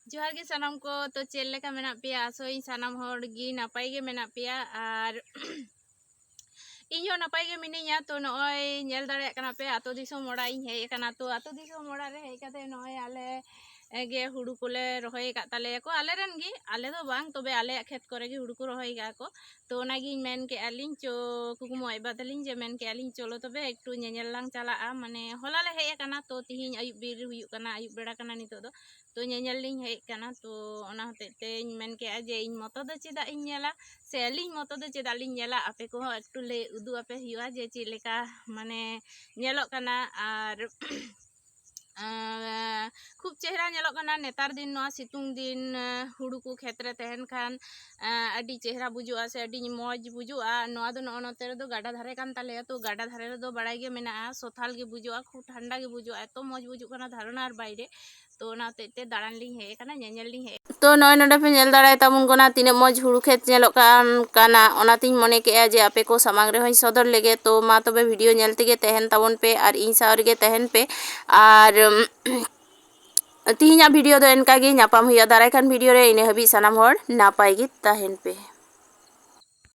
जोहार गे सानाम को तो चेल लेका मेना पेया आसोई सानाम हर गी नापाय गे मेना पेया आर इन्हों नापाय गे मिनिया तो नॉय नेल दाड़े कना पे आतो दिसोम मोड़ा इन हेय कना तो आतो दिसोम मोड़ा रे हेय काते नॉय आले गे हुड़ू कोले रोहय का ताले को आले रन गी आले दो बांग तबे आले खेत करे गे हुड़ू को रोहय गा को तो नागी मेन के आलिन चो कुकुमो एबादलिन जे मेन के आलिन चलो तबे एकटू नेनेल लांग चलाआ माने होला ले हेय कना तो तिहिन आयुब बिर हुयु कना आयुब बेड़ा कना नितो दो तो नेनेल लिंग हेय कना तो ओना होते ते मेन के जे इन मतो दो चेदा इन नेला से अलिंग मतो दो चेदा लिंग नेला आपे को एकटू ले उदु आपे हुआ जे चे लेका माने नेलोक कना आर खूब चेहरा नेलोक कना नेतार दिन नोआ सितुंग दिन हुड़ू को खेतरे तहन खान अडी चेहरा बुजुआ से अडी मौज बुजुआ नोआ दो नोआ नोते दो गाडा धारे कान ताले तो गाडा धारे दो बड़ाई गे मेना सोथाल गे बुजुआ खूब ठंडा गे बुजुआ तो मौज बुजु कना धारनार बाइरे तो ना ते दाड़ान लिंग हेय कना नेनेल लिंग हेय तो नय नडे पे नेल दाड़ाय तामुन कोना तिने मौज हुड़ू खेत नेलोक काना ओनातिन मने के जे आपे को सामांग रे होय सदर लेगे तो मा तबे वीडियो नेल तेगे तहन ताबन पे और इन सावर गे तहन पे और तिहिना वीडियो दो एनका गे नापाम हुआ दाराय खान वीडियो रे इने हबी सानाम हर नापाय गे तहन पे।